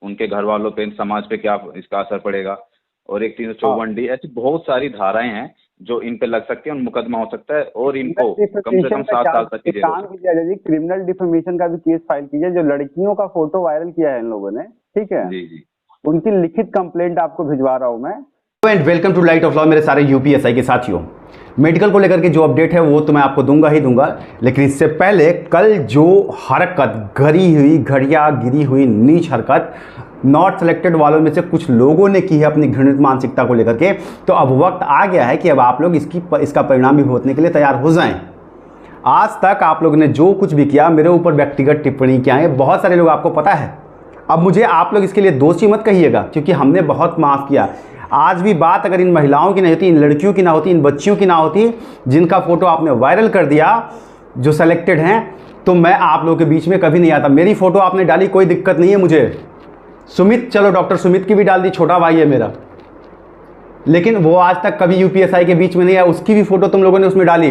उनके घर वालों पे, समाज पे क्या इसका असर पड़ेगा। और एक 354D, ऐसी बहुत सारी धाराएं हैं जो इन पे लग सकती है और मुकदमा हो सकता है और इनको कम से कम 7 साल तक की जेल हो सकती है। जी, क्रिमिनल डिफेमेशन का भी केस फाइल कीजिए। जो लड़कियों का फोटो वायरल किया है इन लोगों ने, ठीक है, जी जी। उनकी लिखित कंप्लेंट आपको भिजवा रहा हूं मैं। And welcome to light of law. मेरे सारे यूपीएसआई के साथियों, मेडिकल को लेकर के जो अपडेट है वो तो मैं आपको दूंगा ही दूंगा, लेकिन इससे पहले कल जो हरकत, घड़ी हुई घड़िया गिरी हुई नीच हरकत नॉट सेलेक्टेड वालों में से कुछ लोगों ने की है अपनी घृणित मानसिकता को लेकर के, तो अब वक्त आ गया है कि अब आप लोग इसका परिणाम भी भुगतने के लिए तैयार हो जाएं। आज तक आप लोगों ने जो कुछ भी किया, मेरे ऊपर व्यक्तिगत टिप्पणी क्या है, बहुत सारे लोग आपको पता है। अब मुझे आप लोग इसके लिए दोषी मत कहिएगा, क्योंकि हमने बहुत माफ़ किया। आज भी बात अगर इन महिलाओं की नहीं होती, इन लड़कियों की ना होती, इन बच्चियों की ना होती जिनका फोटो आपने वायरल कर दिया, जो सेलेक्टेड हैं, तो मैं आप लोगों के बीच में कभी नहीं आता। मेरी फोटो आपने डाली, कोई दिक्कत नहीं है मुझे। सुमित, चलो डॉक्टर सुमित की भी डाल दी, छोटा भाई है मेरा, लेकिन वो आज तक कभी यूपीएसआई के बीच में नहीं है, उसकी भी फोटो तुम लोगों ने उसमें डाली,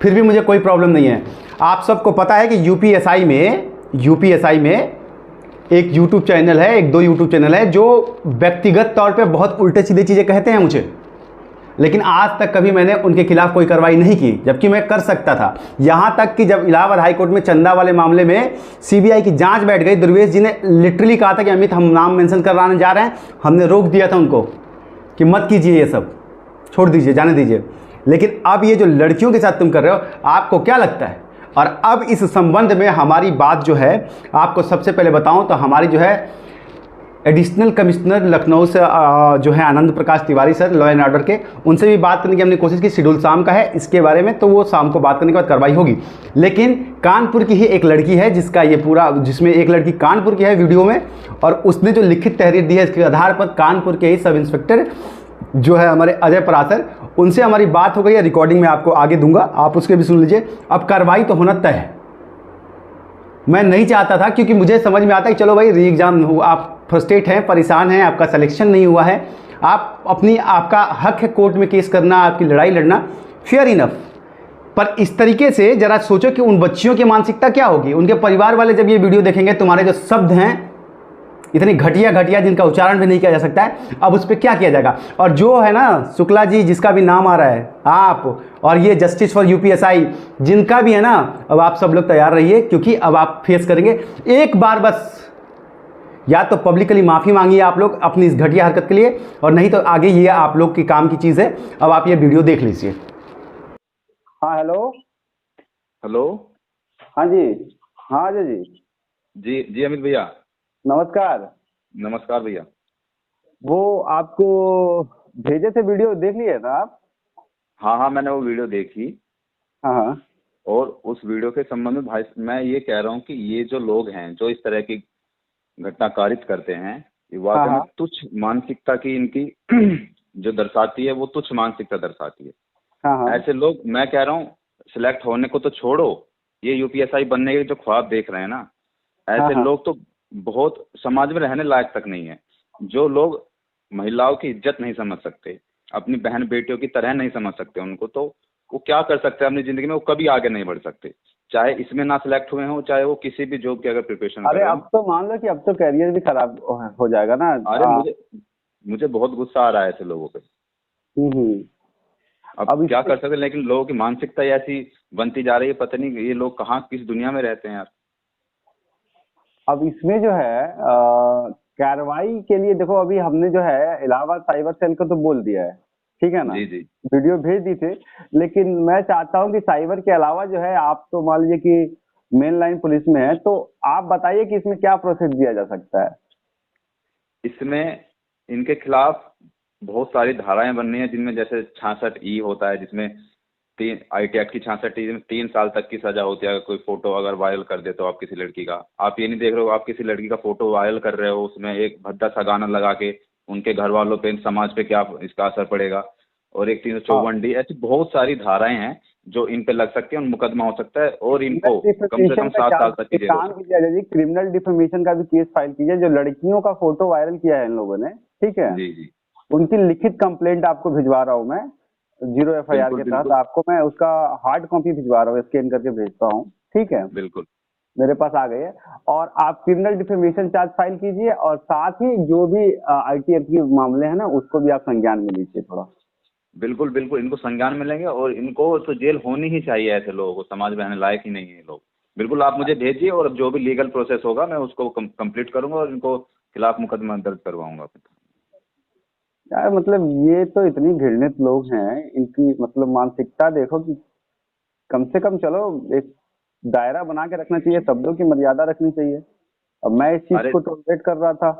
फिर भी मुझे कोई प्रॉब्लम नहीं है। आप सबको पता है कि यूपीएसआई में एक यूट्यूब चैनल है, एक दो यूट्यूब चैनल है जो व्यक्तिगत तौर पे बहुत उल्टे सीधे चीज़ें कहते हैं मुझे, लेकिन आज तक कभी मैंने उनके खिलाफ कोई कार्रवाई नहीं की, जबकि मैं कर सकता था। यहाँ तक कि जब इलाहाबाद हाईकोर्ट में चंदा वाले मामले में सीबीआई की जांच बैठ गई, दुर्वेश जी ने लिटरली कहा था कि अमित हम नाम मेंशन करवाने जा रहे हैं, हमने रोक दिया था उनको कि मत कीजिए, ये सब छोड़ दीजिए, जाने दीजिए। लेकिन अब ये जो लड़कियों के साथ तुम कर रहे हो, आपको क्या लगता है? और अब इस संबंध में हमारी बात जो है, आपको सबसे पहले बताऊं तो हमारी जो है एडिशनल कमिश्नर लखनऊ से जो है Anand Prakash Tiwari sir, law and order के, उनसे भी बात करने की हमने कोशिश की। शेड्यूल शाम का है इसके बारे में, तो वो शाम को बात करने के बाद कार्रवाई होगी। लेकिन कानपुर की ही एक लड़की है जिसका ये पूरा, जिसमें एक लड़की कानपुर की है वीडियो में, और उसने जो लिखित तहरीर दी है इसके आधार पर कानपुर के ही सब इंस्पेक्टर जो है हमारे अजय परासर, उनसे हमारी बात हो गई है। रिकॉर्डिंग में आपको आगे दूंगा, आप उसके भी सुन लीजिए। अब कार्रवाई तो होना तय है। मैं नहीं चाहता था, क्योंकि मुझे समझ में आता है कि चलो भाई री एग्जाम हो, आप फ्रस्ट्रेट हैं, परेशान हैं, आपका सिलेक्शन नहीं हुआ है, आप आपका हक है कोर्ट में केस करना, आपकी लड़ाई लड़ना, फेयर इनफ। पर इस तरीके से जरा सोचो कि उन बच्चियों की मानसिकता क्या होगी, उनके परिवार वाले जब ये वीडियो देखेंगे, तुम्हारे जो शब्द हैं इतनी घटिया जिनका उच्चारण भी नहीं किया जा सकता है, अब उस पर क्या किया जाएगा। और जो है ना शुक्ला जी, जिसका भी नाम आ रहा है, आप और ये जस्टिस फॉर यूपीएसआई जिनका भी है ना, अब आप सब लोग तैयार रहिए, क्योंकि अब आप फेस करेंगे। एक बार बस या तो पब्लिकली माफ़ी मांगिए आप लोग अपनी इस घटिया हरकत के लिए, और नहीं तो आगे ये आप लोग की काम की चीज़ है। अब आप ये वीडियो देख लीजिए। हाँ हेलो। हेलो। हाँ जी। हाँ अजय जी। जी जी अमित भैया, नमस्कार। नमस्कार भैया। वो आपको भेजे थे वीडियो, देख लिए था आप? हाँ हाँ, मैंने वो वीडियो देखी। हाँ हाँ। और उस वीडियो के संबंध में भाई मैं ये कह रहा हूँ कि ये जो लोग हैं जो इस तरह की घटना कारित करते हैं, ये वाकई में तुच्छ मानसिकता की इनकी जो दर्शाती है, वो तुच्छ मानसिकता दर्शाती है। हाँ। ऐसे लोग, मैं कह रहा हूँ सिलेक्ट होने को तो छोड़ो, ये यूपीएसआई बनने के जो ख्वाब देख रहे हैं ना, ऐसे लोग तो बहुत समाज में रहने लायक तक नहीं है। जो लोग महिलाओं की इज्जत नहीं समझ सकते, अपनी बहन बेटियों की तरह नहीं समझ सकते उनको, तो वो क्या कर सकते हैं अपनी जिंदगी में? वो कभी आगे नहीं बढ़ सकते, चाहे इसमें ना सिलेक्ट हुए हों, चाहे वो किसी भी जॉब की अगर प्रिपरेशन कर रहे हो। अब तो मान लो कि अब तो करियर भी खराब हो जाएगा ना। अरे मुझे बहुत गुस्सा आ रहा है ऐसे लोगों पे। अब क्या कर सकते हैं, लेकिन लोगों की मानसिकता ऐसी बनती जा रही है, पता नहीं ये लोग कहाँ किस दुनिया में रहते हैं यार। अब इसमें जो है कार्रवाई के लिए देखो, अभी हमने जो है इलाहाबाद साइबर सेल को तो बोल दिया है, ठीक है ना? जी जी। वीडियो भेज दी थे, लेकिन मैं चाहता हूं कि साइबर के अलावा जो है, आप तो मान लीजिए कि मेन लाइन पुलिस में है, तो आप बताइए कि इसमें क्या प्रोसेस दिया जा सकता है। इसमें इनके खिलाफ बहुत सारी धाराएं बननी है, जिनमें जैसे 66E होता है, जिसमें IT एक्ट की 66E में 3 साल तक की सजा होती है अगर कोई फोटो अगर वायरल कर दे तो आप किसी लड़की का। आप ये नहीं देख रहे हो, आप किसी लड़की का फोटो वायरल कर रहे हो, उसमें एक भद्दा सा गाना लगा के उनके घर वालों पे, समाज पे क्या इसका असर पड़ेगा। और एक 354D, ऐसी बहुत सारी धाराएं हैं जो इन पे लग सकती है और मुकदमा हो सकता है और इनको कम से कम 7 साल तक की जेल हो सकती है। जी, क्रिमिनल डिफेमेशन का भी केस फाइल कीजिए। जो लड़कियों का फोटो वायरल किया है इन लोगों ने, ठीक है, जी जी, उनकी लिखित कंप्लेंट आपको भिजवा रहा हूँ मैं, 0 FIR के तहत। आपको मैं उसका हार्ड कॉपी भिजवा रहा हूँ, स्कैन करके भेजता हूँ, ठीक है? बिल्कुल। मेरे पास आ गई है। और आप क्रिमिनल डिफेमेशन चार्ज फाइल कीजिए और साथ ही जो भी आईटी एक्ट के मामले हैं ना उसको भी आप संज्ञान में लीजिए थोड़ा। बिल्कुल बिल्कुल, इनको संज्ञान मिलेंगे और इनको तो जेल होनी ही चाहिए, ऐसे लोगों को समाज में आने लायक ही नहीं है ये लोग। बिल्कुल आप मुझे भेजिए और जो भी लीगल प्रोसेस होगा मैं उसको कंप्लीट करूंगा और इनको खिलाफ मुकदमा दर्ज करवाऊंगा। यार मतलब ये तो इतनी घृणित लोग हैं, इनकी मतलब मानसिकता देखो कि कम से कम चलो एक दायरा बना के रखना चाहिए, शब्दों की मर्यादा रखनी चाहिए। अब मैं इस चीज अरे को टॉलरेट कर रहा था।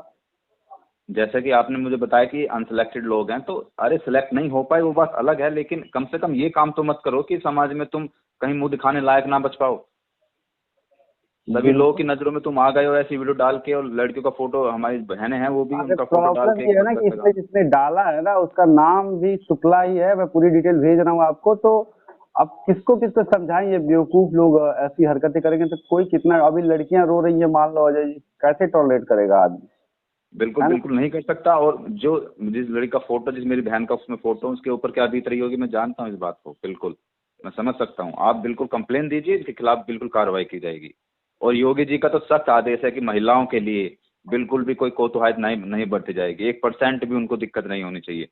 जैसे कि आपने मुझे बताया कि अनसिलेक्टेड लोग हैं, तो अरे सिलेक्ट नहीं हो पाए वो बात अलग है, लेकिन कम से कम ये काम तो मत करो कि समाज में तुम कहीं मुंह दिखाने लायक ना बच पाओ। सभी लोगों की नजरों में तुम आ गए हो ऐसी वीडियो डाल के, और लड़कियों का फोटो, हमारी बहनें हैं वो भी अरे उनका फोटो डाल प्रॉब्लम के ये है ना कि इसमें जिसने डाला है ना उसका नाम भी शुक्ला ही है। मैं पूरी डिटेल भेज रहा हूँ आपको। तो अब किसको किसको समझाएं, ये बेवकूफ लोग ऐसी हरकतें करेंगे तो कोई कितना, अभी लड़कियां रो रही है मान लो अजय जी, कैसे टॉलरेट करेगा आदमी, बिल्कुल है ना? बिल्कुल नहीं कर सकता। और जो जिस लड़की का फोटो, जिस मेरी बहन का उसमें फोटो, उसके ऊपर क्या बीत रही होगी मैं जानता हूँ इस बात को, बिल्कुल मैं समझ सकता हूँ। आप बिल्कुल कंप्लेन दीजिए, इसके खिलाफ बिल्कुल कार्रवाई की जाएगी। और योगी जी का तो सख्त आदेश है कि महिलाओं के लिए बिल्कुल भी कोई कोताही नहीं बरती जाएगी, 1% भी उनको दिक्कत नहीं होनी चाहिए।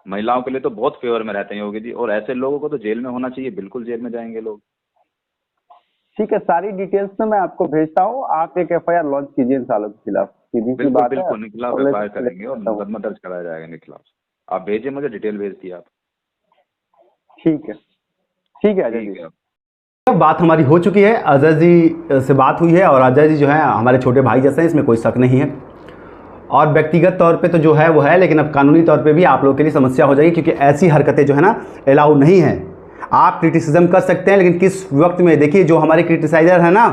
महिलाओं के लिए तो बहुत फेवर में रहते हैं योगी जी, और ऐसे लोगों को तो जेल में होना चाहिए, बिल्कुल जेल में जाएंगे लोग। ठीक है, सारी डिटेल्स तो मैं आपको भेजता हूँ। आप एक एफआईआर लॉन्च कीजिए इन सालों के खिलाफ, सीधी सी बिल्कुल बात है। बिल्कुल, इनके खिलाफ और एफ करेंगे और मुकदमा दर्ज कराया जाएगा इनके खिलाफ। आप भेजिए, मुझे डिटेल भेज दिए आप। ठीक है, ठीक है अजय ठीक जी। है। अब बात हमारी हो चुकी है, अजय जी से बात हुई है और अजय जी जो है हमारे छोटे भाई जैसे हैं, इसमें कोई शक नहीं है। और व्यक्तिगत तौर पे तो जो है वो है, लेकिन अब कानूनी तौर पे भी आप लोग के लिए समस्या हो जाएगी, क्योंकि ऐसी हरकतें जो है ना अलाउ नहीं है। आप क्रिटिसिज्म कर सकते हैं, लेकिन किस वक्त में, देखिए जो हमारे क्रिटिसाइजर है ना,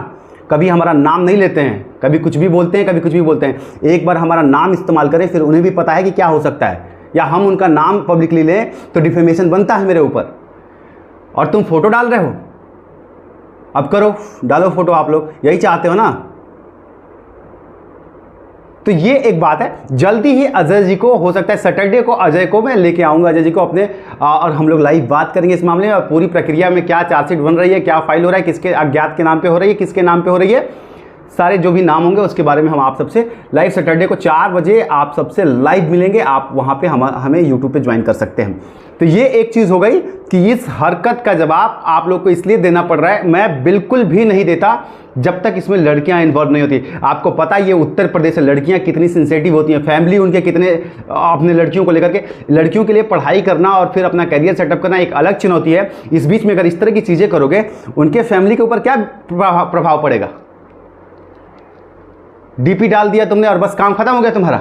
कभी हमारा नाम नहीं लेते हैं, कभी कुछ भी बोलते हैं, कभी कुछ भी बोलते हैं। एक बार हमारा नाम इस्तेमाल करें, फिर उन्हें भी पता है कि क्या हो सकता है, या हम उनका नाम पब्लिकली लें तो डिफेमेशन बनता है मेरे ऊपर। और तुम फोटो डाल रहे हो, अब करो, डालो फोटो, आप लोग यही चाहते हो ना। तो ये एक बात है। जल्दी ही अजय जी को, हो सकता है सैटरडे को अजय को मैं लेके आऊंगा, अजय जी को अपने, और हम लोग लाइव बात करेंगे इस मामले में, और पूरी प्रक्रिया में क्या चार्जशीट बन रही है, क्या फाइल हो रहा है, किसके अज्ञात के नाम पे हो रही है, किसके नाम पे हो रही है, सारे जो भी नाम होंगे उसके बारे में हम आप सबसे लाइव सैटरडे को 4 बजे आप सबसे लाइव मिलेंगे। आप वहाँ पे हमें यूट्यूब पे ज्वाइन कर सकते हैं। तो ये एक चीज़ हो गई कि इस हरकत का जवाब आप लोग को इसलिए देना पड़ रहा है, मैं बिल्कुल भी नहीं देता जब तक इसमें लड़कियां इन्वॉल्व नहीं होती। आपको पता है ये उत्तर प्रदेश से लड़कियां कितनी सेंसिटिव होती हैं, फैमिली उनके कितने अपने लड़कियों को लेकर के, लड़कियों के लिए पढ़ाई करना और फिर अपना करियर सेटअप करना एक अलग चुनौती है। इस बीच में अगर इस तरह की चीज़ें करोगे, उनके फैमिली के ऊपर क्या प्रभाव पड़ेगा। डीपी डाल दिया तुमने और बस काम खत्म हो गया तुम्हारा।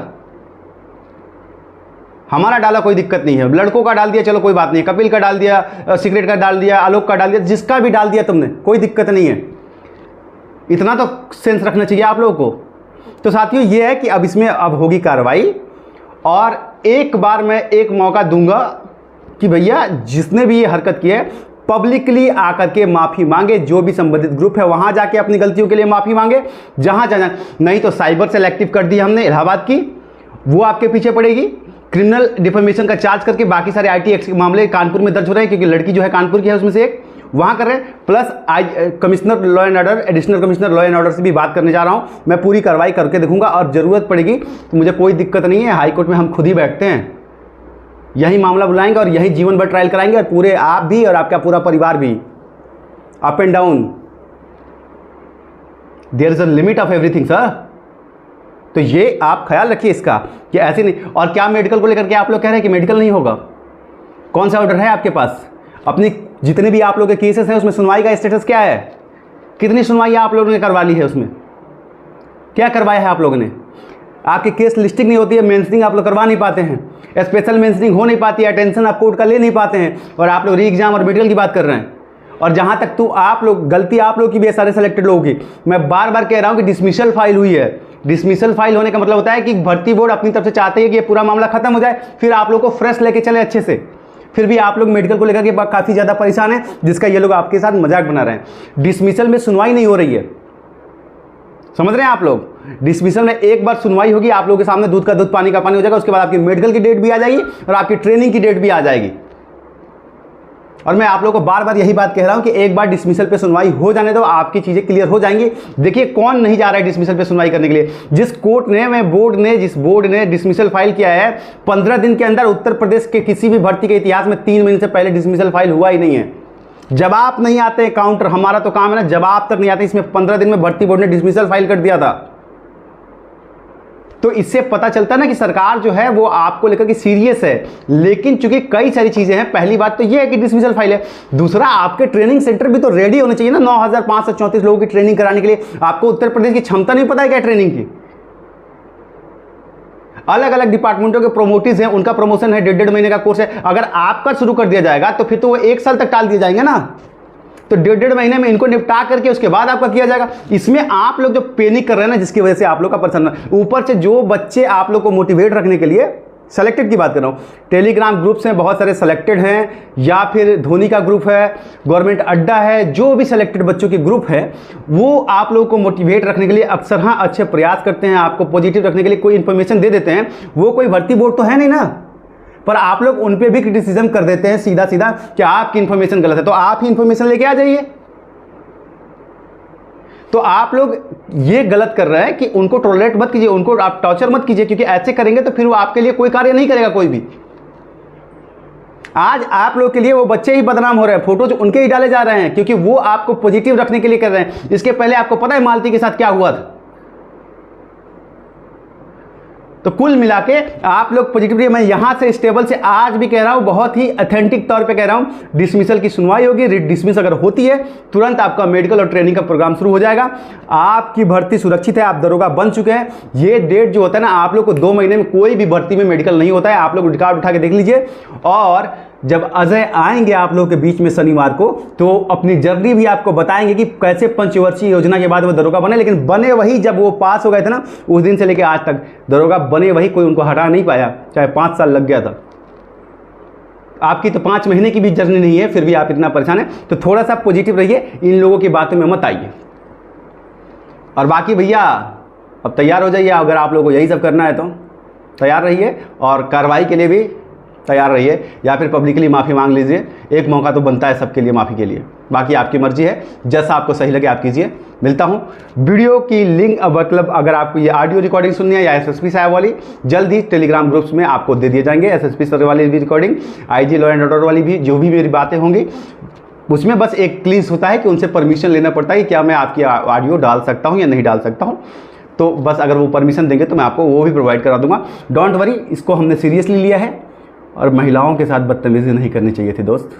हमारा डाला कोई दिक्कत नहीं है, लड़कों का डाल दिया चलो कोई बात नहीं, कपिल का डाल दिया, सीक्रेट का डाल दिया, आलोक का डाल दिया, जिसका भी डाल दिया तुमने, कोई दिक्कत नहीं है। इतना तो सेंस रखना चाहिए आप लोगों को। तो साथियों ये है कि अब इसमें अब होगी कार्रवाई, और एक बार मैं एक मौका दूंगा कि भैया जिसने भी ये हरकत की है पब्लिकली आकर के माफ़ी मांगे, जो भी संबंधित ग्रुप है वहां जाके अपनी गलतियों के लिए माफ़ी मांगे, जहां जहां नहीं तो साइबर सेल एक्टिव कर दी हमने इलाहाबाद की, वो आपके पीछे पड़ेगी। क्रिमिनल डिफेमेशन का चार्ज करके बाकी सारे आईटी एक्ट के मामले कानपुर में दर्ज हो रहे हैं, क्योंकि लड़की जो है कानपुर की है उसमें से एक, वहां कर रहे हैं। Plus commissioner law and order, additional commissioner law and order से भी बात करने जा रहा हूं। मैं पूरी कार्रवाई करके देखूंगा, और जरूरत पड़ेगी तो मुझे कोई दिक्कत नहीं है, हाईकोर्ट में हम खुद ही बैठते हैं, यही मामला बुलाएंगे और यही जीवन भर ट्रायल कराएंगे, और पूरे आप भी और आपका पूरा परिवार भी। Up and down, there is a limit of everything sir. तो ये आप ख्याल रखिए इसका कि ऐसे नहीं। और क्या मेडिकल को लेकर के आप लोग कह रहे हैं कि मेडिकल नहीं होगा? कौन सा ऑर्डर है आपके पास? अपनी जितने भी आप लोगों के केसेस हैं उसमें सुनवाई का स्टेटस क्या है? कितनी सुनवाई आप लोगों ने करवा ली है? उसमें क्या करवाया है आप लोगों ने? आपकी केस लिस्टिंग नहीं होती है, मेंशनिंग आप लोग करवा नहीं पाते हैं, स्पेशल मेंशनिंग हो नहीं पाती है, अटेंशन आप कोर्ट का ले नहीं पाते हैं, और आप लोग री एग्जाम और मेडिकल की बात कर रहे हैं। और जहां तक तो आप लोग, गलती आप लोग की भी है, सारे सेलेक्टेड लोगों की। मैं बार बार कह रहा हूं कि डिसमिसल फाइल हुई है। डिसमिसल फाइल होने का मतलब होता है कि भर्ती बोर्ड अपनी तरफ से चाहते हैं कि ये पूरा मामला खत्म हो जाए, फिर आप लोग को फ्रेश लेके चले अच्छे से। फिर भी आप लोग मेडिकल को लेकर के काफ़ी ज़्यादा परेशान हैं, जिसका ये लोग आपके साथ मजाक बना रहे हैं। डिसमिसल में सुनवाई नहीं हो रही है, समझ रहे हैं आप लोग? डिसमिसल में एक बार सुनवाई होगी, आप लोगों के सामने दूध का दूध पानी का पानी हो जाएगा, उसके बाद आपकी मेडिकल की डेट भी आ जाएगी और आपकी ट्रेनिंग की डेट भी आ जाएगी। और मैं आप लोगों को बार बार यही बात कह रहा हूं कि एक बार डिसमिसल पे सुनवाई हो जाने दो, आपकी चीजें क्लियर हो जाएंगी। देखिए कौन नहीं जा रहा है डिसमिसल पे सुनवाई करने के लिए। जिस बोर्ड ने डिसमिसल फाइल किया है, 15 दिन के अंदर उत्तर प्रदेश के किसी भी भर्ती के इतिहास में 3 महीने से पहले डिसमिसल फाइल हुआ ही नहीं है। जवाब नहीं आते हैं काउंटर, हमारा तो काम है ना, जवाब तक नहीं आते। इसमें 15 दिन में भर्ती बोर्ड ने डिसमिसल फाइल कर दिया था। तो इससे पता चलता है ना कि सरकार जो है वो आपको लेकर के सीरियस है। लेकिन चूंकि कई सारी चीजें हैं, पहली बात तो ये है कि डिसमिसल फाइल है, दूसरा आपके ट्रेनिंग सेंटर भी तो रेडी होने चाहिए ना। 9,534 लोगों की ट्रेनिंग कराने के लिए आपको उत्तर प्रदेश की क्षमता नहीं पता है क्या ट्रेनिंग की। अलग अलग डिपार्टमेंटों के प्रोमोटिव हैं, उनका प्रमोशन है, 1.5 महीने का कोर्स है। अगर आपका शुरू कर दिया जाएगा तो फिर तो वो 1 साल तक टाल दिए जाएंगे ना। तो 1.5 महीने में इनको निपटा करके उसके बाद आपका किया जाएगा। इसमें आप लोग जो पेनिक कर रहे हैं ना, जिसकी वजह से आप लोग का परेशान, ऊपर से जो बच्चे आप लोग को मोटिवेट रखने के लिए, सेलेक्टेड की बात कर रहा हूँ, टेलीग्राम ग्रुप्स हैं बहुत सारे सेलेक्टेड हैं, या फिर धोनी का ग्रुप है, गवर्नमेंट अड्डा है, जो भी सेलेक्टेड बच्चों के ग्रुप है, वो आप लोगों को मोटिवेट रखने के लिए अक्सर हाँ अच्छे प्रयास करते हैं, आपको पॉजिटिव रखने के लिए कोई इन्फॉर्मेशन दे देते हैं। वो कोई भर्ती बोर्ड तो है नहीं ना, पर आप लोग उन पे भी क्रिटिसिज्म कर देते हैं सीधा सीधा कि आपकी इन्फॉर्मेशन गलत है। तो आप ही इन्फॉर्मेशन लेके आ जाइए। तो आप लोग ये गलत कर रहे हैं कि उनको टॉलरेट मत कीजिए, उनको आप टॉर्चर मत कीजिए, क्योंकि ऐसे करेंगे तो फिर वो आपके लिए कोई कार्य नहीं करेगा कोई भी। आज आप लोग के लिए वो बच्चे ही बदनाम हो रहे हैं, फोटोज उनके ही डाले जा रहे हैं, क्योंकि वो आपको पॉजिटिव रखने के लिए कर रहे हैं। इसके पहले आपको पता है मालती के साथ क्या हुआ था। तो कुल मिला के आप लोग पॉजिटिव, मैं यहां से स्टेबल से आज भी कह रहा हूं, बहुत ही ऑथेंटिक तौर पे कह रहा हूं, डिसमिसल की सुनवाई होगी। डिसमिस अगर होती है तुरंत आपका मेडिकल और ट्रेनिंग का प्रोग्राम शुरू हो जाएगा। आपकी भर्ती सुरक्षित है, आप दरोगा बन चुके हैं। ये डेट जो होता है ना, आप लोग को 2 महीने में कोई भी भर्ती में मेडिकल नहीं होता है। आप लोग रिकॉर्ड उठा के देख लीजिए। और जब अजय आएंगे आप लोगों के बीच में शनिवार को, तो अपनी जर्नी भी आपको बताएंगे कि कैसे पंचवर्षीय योजना के बाद वो दरोगा बने। लेकिन बने वही, जब वो पास हो गए थे ना, उस दिन से लेकर आज तक दरोगा बने वही, कोई उनको हटा नहीं पाया, चाहे 5 साल लग गया था। आपकी तो 5 महीने की भी जर्नी नहीं है, फिर भी आप इतना परेशान है। तो थोड़ा सा पॉजिटिव रहिए, इन लोगों की बातों में मत आइए। और बाकी भैया अब तैयार हो जाइए, अगर आप लोगों को यही सब करना है तो तैयार रहिए, और कार्रवाई के लिए भी तैयार रहिए, या फिर पब्लिकली माफ़ी मांग लीजिए। एक मौका तो बनता है सबके लिए माफ़ी के लिए, बाकी आपकी मर्जी है, जैसा आपको सही लगे आप कीजिए। मिलता हूँ वीडियो की लिंक, मतलब अगर आपको ये ऑडियो रिकॉर्डिंग सुननी है या एसएसपी साहब वाली, जल्द ही टेलीग्राम ग्रुप्स में आपको दे दिए जाएंगे। एसएसपी सर वाली भी recording, IG law and order वाली भी, जो भी मेरी बातें होंगी उसमें बस एक क्लिंच होता है कि उनसे परमिशन लेना पड़ता है कि क्या मैं आपकी ऑडियो डाल सकता हूँ या नहीं डाल सकता हूँ। तो बस अगर वो परमिशन देंगे तो मैं आपको वो भी प्रोवाइड करा दूंगा। डोंट वरी, इसको हमने सीरियसली लिया है, और महिलाओं के साथ बदतमीजी नहीं करनी चाहिए थी दोस्त।